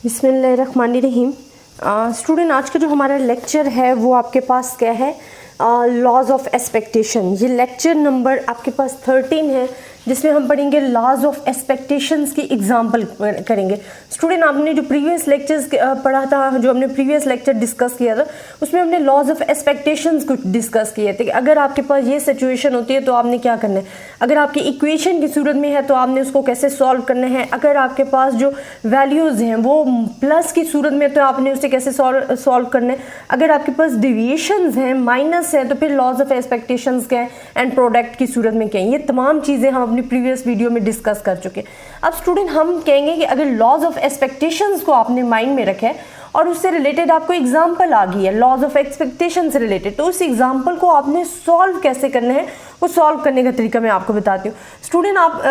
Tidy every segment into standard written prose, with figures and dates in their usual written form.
बिस्मिल्लाहिर्रहमानिर्रहीम। स्टूडेंट, आज का जो हमारा लेक्चर है वो आपके पास क्या है, लॉज ऑफ एक्सपेक्टेशन। ये लेक्चर नंबर आपके पास 13 है, जिसमें हम पढ़ेंगे लॉज ऑफ एक्सपेक्टेशंस की एग्जांपल करेंगे। स्टूडेंट, आपने जो प्रीवियस लेक्चर्स पढ़ा था, जो हमने प्रीवियस लेक्चर डिस्कस किया था, उसमें हमने लॉज ऑफ एक्सपेक्टेशंस को डिस्कस किए थे कि अगर आपके पास ये सिचुएशन होती है तो आपने क्या करना है, अगर आपकी इक्वेशन की सूरत में है तो आपने उसको कैसे सॉल्व करना है, अगर आपके पास जो वैल्यूज़ हैं वो प्लस की सूरत में तो आपने उसे कैसे सॉल्व करना है, अगर आपके पास डिविएशंस हैं, माइनस है, तो फिर लॉज ऑफ एक्सपेक्टेशंस क्या है एंड प्रोडक्ट की सूरत में क्या है। ये तमाम चीज़ें हम अपनी प्रीवियस वीडियो में डिस्कस कर चुके हैं। अब स्टूडेंट, हम कहेंगे कि अगर लॉज ऑफ एक्सपेक्टेशंस को आपने माइंड में रखा है और उससे रिलेटेड आपको एग्जाम्पल आ गई है लॉज ऑफ एक्सपेक्टेशन से रिलेटेड, तो उस एग्जाम्पल को आपने सॉल्व कैसे करना है, वो सॉल्व करने का तरीका मैं आपको बताती हूँ। स्टूडेंट, आप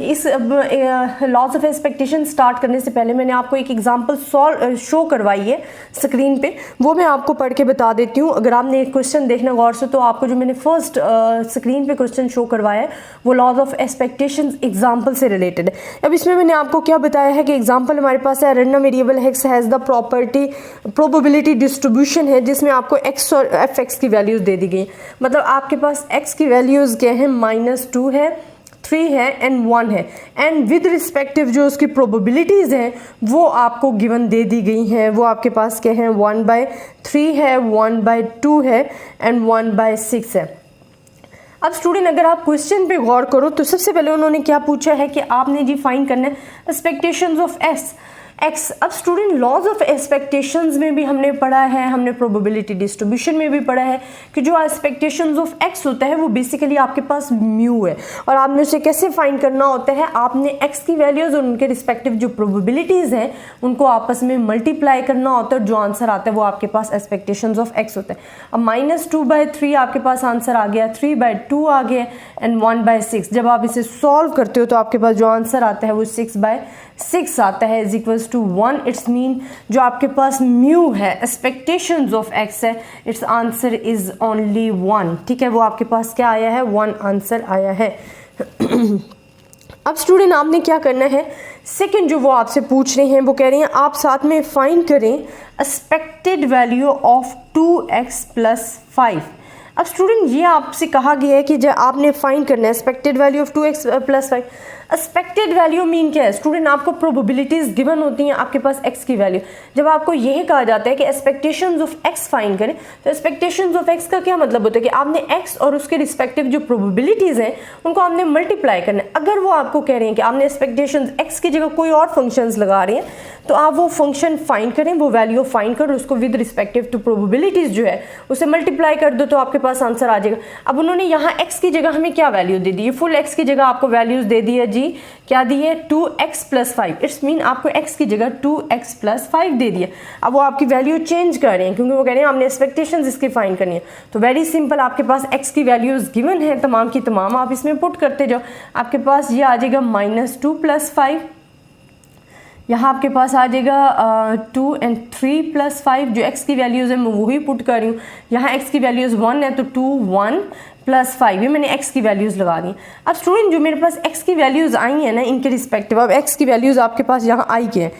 इस लॉज ऑफ एक्सपेक्टेशन स्टार्ट करने से पहले मैंने आपको एक एग्जाम्पल शो करवाई है स्क्रीन पे, वो मैं आपको पढ़ के बता देती हूँ। अगर आपने एक क्वेश्चन देखना गौर से, तो आपको जो मैंने फर्स्ट स्क्रीन पे क्वेश्चन शो करवाया है वो लॉज ऑफ एक्सपेक्टेशन एग्जाम्पल से रिलेटेड है। अब इसमें मैंने आपको क्या बताया है कि एग्जाम्पल हमारे पास है, random variable x has the probability distribution है, जिसमें आपको एक्स और एफ एक्स की वैल्यूज दे दी गई। मतलब आपके पास एक्स की वैल्यूज क्या है, -2 है, 3 है एंड 1 है, एंड विद रिस्पेक्टिव जो उसकी प्रोबेबिलिटीज़ हैं वो आपको गिवन दे दी गई हैं। वो आपके पास क्या है, 1/3 है, 1/2 है एंड 1/6 है। अब स्टूडेंट, अगर आप क्वेश्चन पे गौर करो तो सबसे पहले उन्होंने क्या पूछा है कि आपने जी फाइंड करना है एक्सपेक्टेशंस ऑफ एक्स। अब स्टूडेंट, लॉज ऑफ एक्सपेक्टेशंस में भी हमने पढ़ा है, हमने प्रोबेबिलिटी डिस्ट्रीब्यूशन में भी पढ़ा है कि जो एक्सपेक्टेशंस ऑफ एक्स होता है वो बेसिकली आपके पास म्यू है, और आपने उसे कैसे फाइंड करना होता है, आपने एक्स की वैल्यूज और उनके रिस्पेक्टिव जो प्रोबेबिलिटीज़ हैं उनको आपस में मल्टीप्लाई करना होता है, और जो आंसर आता है वो आपके पास एक्सपेक्टेशंस ऑफ एक्स होता है। अब -2/3 आपके पास आंसर आ गया, 3/2 आ गया एंड 1/6। जब आप इसे सॉल्व करते हो तो आपके पास जो आंसर आता है वो 6/6 आता है, is equals to 1। It's mean जो आपके पास म्यू है, एक्सपेक्टेशंस ऑफ एक्स है, इट्स आंसर इज ओनली 1। ठीक है, वो आपके पास क्या आया है, 1 आंसर आया है। अब स्टूडेंट, आपने क्या करना है, सेकंड जो वो आपसे पूछ रहे हैं वो कह रहे हैं आप साथ में फाइंड करें एक्सपेक्टेड वैल्यू ऑफ 2x + 5। अब स्टूडेंट, ये आपसे कहा गया है कि जब आपने फाइंड करना है expected value of 2x + 5। Expected value mean क्या है स्टूडेंट, आपको प्रोबेबिलिटीज गिवन होती हैं आपके पास x की वैल्यू। जब आपको यह कहा जाता है कि एक्सपेक्टेशंस ऑफ x फाइंड करें, तो एक्सपेक्टेशंस ऑफ x का क्या मतलब होता है कि आपने x और उसके रिस्पेक्टिव जो प्रोबेबिलिटीज हैं उनको आपने मल्टीप्लाई करना है। अगर वो आपको कह रहे हैं कि आपने एक्सपेक्टेशंस x की जगह कोई और फंक्शंस लगा रहे हैं, तो आप वो फंक्शन फाइंड करें, वो वैल्यू फाइंड कर, उसको विद रिस्पेक्टिव टू प्रोबेबिलिटीज जो है उसे मल्टीप्लाई कर दो, तो आपके पास आंसर आ जाएगा। अब उन्होंने यहाँ x की जगह हमें क्या वैल्यू दे दी है, फुल x की जगह आपको वैल्यूज दे दी है जी, क्या दी है, 2x + 5। इट्स मीन आपको x की जगह 2x + 5 दे दिया। अब वो आपकी वैल्यू चेंज कर रहे हैं क्योंकि वो कह रहे हैं हमने एक्सपेक्टेशंस इसकी फाइंड करनी है। तो वेरी सिंपल, आपके पास x की वैल्यूज गिवन है, तमाम की तमाम आप इसमें पुट करते जाओ। आपके पास ये आ जाएगा -2 + 5, यहाँ आपके पास आ जाएगा 2 and 3 + 5। जो x की वैल्यूज़ है मैं वही पुट कर रही हूँ। यहाँ x की वैल्यूज़ 1 है तो 2 1 + 5, ये मैंने x की वैल्यूज़ लगा दी। अब स्टूडेंट, जो मेरे पास x की वैल्यूज़ आई हैं ना, इनके रिस्पेक्टिव अब x की वैल्यूज़ आपके पास यहाँ आई के हैं,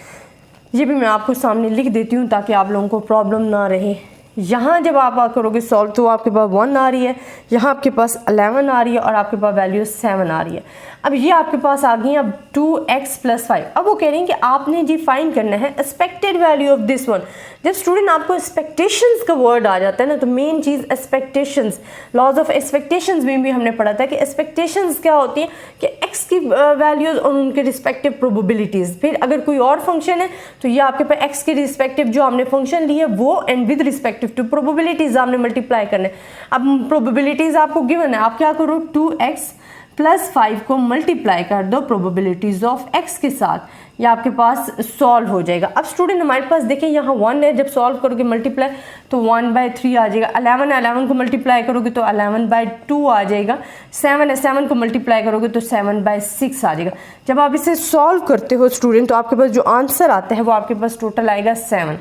ये भी मैं आपको सामने लिख देती हूँ ताकि आप लोगों को प्रॉब्लम ना रहे। यहाँ जब आप करोगे सॉल्व तो आपके पास 1 आ रही है, यहाँ आपके पास 11 आ रही है और आपके पास वैल्यू 7 आ रही है। अब ये आपके पास आ गई अब 2x + 5। अब वो कह रहे हैं कि आपने जी फाइंड करना है expected value of this one. जब स्टूडेंट आपको एक्सपेक्टेशंस का वर्ड आ जाता है ना, तो मेन चीज़ एक्सपेक्टेशंस, लॉज ऑफ एक्सपेक्टेशंस में भी हमने पढ़ा था कि एक्सपेक्टेशंस क्या होती है कि x की वैल्यूज और उनके रिस्पेक्टिव प्रोबेबिलिटीज़। फिर अगर कोई और फंक्शन है तो ये आपके पास x के रिस्पेक्टिव जो हमने फंक्शन ली है वो and with respective to probabilities आपने मल्टीप्लाई करना है। अब प्रोबेबिलिटीज़ आपको गिवन है, आप क्या करो, 2x + 5 को मल्टीप्लाई कर दो प्रोबेबिलिटीज़ ऑफ x के साथ, ये आपके पास सॉल्व हो जाएगा। अब स्टूडेंट, हमारे पास देखिए यहाँ 1 है, जब सॉल्व करोगे मल्टीप्लाई तो 1/3 आ जाएगा। 11 को मल्टीप्लाई करोगे तो 11/2 आ जाएगा। 7 को मल्टीप्लाई करोगे तो 7/6 आ जाएगा। जब आप इसे सॉल्व करते हो स्टूडेंट, तो आपके पास जो आंसर आता है वो आपके पास टोटल आएगा 7।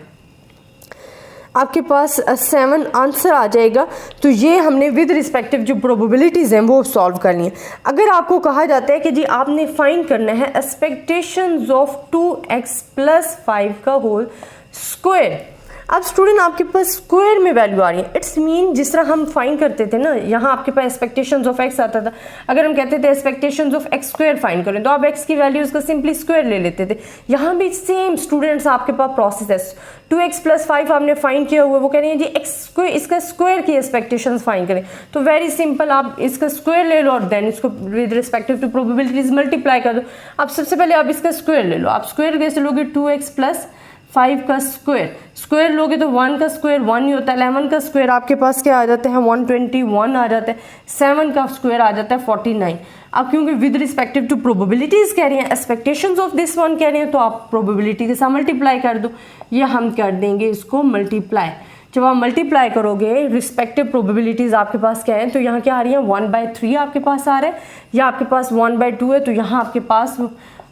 आपके पास 7 आंसर आ जाएगा। तो ये हमने विद रिस्पेक्टिव जो प्रोबेबिलिटीज़ हैं वो सॉल्व करनी है। अगर आपको कहा जाता है कि जी आपने फाइंड करना है एक्सपेक्टेशंस ऑफ 2x + 5 का होल स्क्वायर। अब स्टूडेंट आपके पास स्क्वायर में वैल्यू आ रही है, इट्स मीन जिस तरह हम फाइंड करते थे ना, यहाँ आपके पास एक्सपेक्टेशंस ऑफ x आता था, अगर हम कहते थे expectations of x square find करें तो आप x की वैल्यूज का सिंपली स्क्वायर ले लेते थे। यहाँ भी सेम स्टूडेंट्स आपके पास प्रोसेस है, 2x + 5 आपने फाइंड किया हुआ है, वो कह रहे हैं जी x स्क्वायर, इसका स्क्वायर की एक्सपेक्टेशंस फाइंड करें। तो वेरी सिंपल, आप इसका स्क्वायर ले लो और देन इसको with respective to probabilities multiply कर दो। अब सबसे पहले आप इसका स्क्वायर ले लो, आप स्क्वायर कैसे लोगे, 2x + 5 का स्क्वायर लोगे तो 1 का स्क्वायर 1 ही होता है, 11 का स्क्वायर आपके पास क्या आ जाता है 121 आ जाता है, 7 का स्क्वायर आ जाता है 49। अब क्योंकि विद रिस्पेक्टिव टू प्रोबेबिलिटीज कह रहे हैं, एक्सपेक्टेशंस ऑफ दिस वन कह रहे हैं, तो आप प्रोबेबिलिटी के साथ मल्टीप्लाई कर दो। ये हम कर देंगे इसको मल्टीप्लाई। जब आप मल्टीप्लाई करोगे रिस्पेक्टिव प्रोबेबिलिटीज आपके पास क्या है, तो यहाँ क्या आ रही है 1/3 आपके पास आ रहा है, या आपके पास 1/2 है, तो यहाँ आपके पास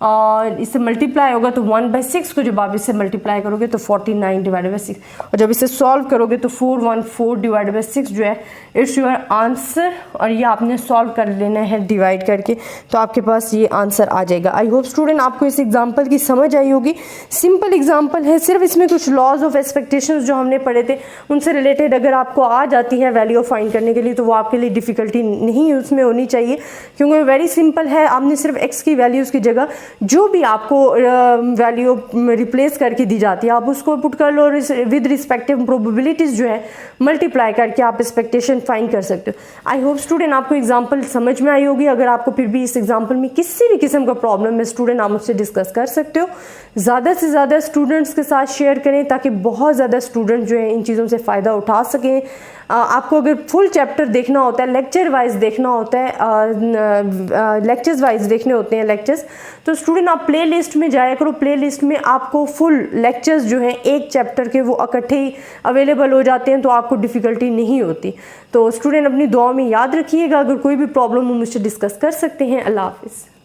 और इससे मल्टीप्लाई होगा तो 1/6 को जब आप इससे मल्टीप्लाई करोगे तो 49/6, और जब इसे सॉल्व करोगे तो 414/6 जो है इट्स योर आंसर। और ये आपने सॉल्व कर लेना है डिवाइड करके, तो आपके पास ये आंसर आ जाएगा। आई होप स्टूडेंट आपको इस एग्जाम्पल की समझ आई होगी। सिंपल एग्जाम्पल है, सिर्फ इसमें कुछ लॉज ऑफ एक्सपेक्टेशंस जो हमने पढ़े थे उनसे रिलेटेड अगर आपको आ जाती है वैल्यू फाइंड करने के लिए, तो वो आपके लिए डिफिकल्टी नहीं उसमें होनी चाहिए, क्योंकि वेरी सिंपल है। आपने सिर्फ एक्स की वैल्यूज़ की जगह जो भी आपको वैल्यू रिप्लेस करके दी जाती है आप उसको पुट कर लो, और विद रिस्पेक्टिव प्रोबेबिलिटीज जो है मल्टीप्लाई करके आप एक्सपेक्टेशन फाइंड कर सकते हो। आई होप स्टूडेंट आपको एग्जांपल समझ में आई होगी। अगर आपको फिर भी इस एग्जांपल में किसी भी किस्म का प्रॉब्लम है स्टूडेंट, आप मुझसे डिस्कस कर सकते हो। ज़्यादा से ज़्यादा स्टूडेंट्स के साथ शेयर करें ताकि बहुत ज़्यादा स्टूडेंट जो है इन चीज़ों से फ़ायदा उठा सकें। आपको अगर फुल चैप्टर देखना होता है, लेक्चर वाइज देखना होता है, लेक्चर्स वाइज देखने होते हैं लेक्चर्स, तो स्टूडेंट आप प्ले लिस्ट में जाया करो। प्ले लिस्ट में आपको फुल लेक्चर्स जो हैं एक चैप्टर के वो इकट्ठे ही अवेलेबल हो जाते हैं, तो आपको डिफ़िकल्टी नहीं होती। तो स्टूडेंट अपनी दुआ में याद रखिएगा, अगर कोई भी प्रॉब्लम हो मुझसे डिस्कस कर सकते हैं। अल्लाह हाफिज़।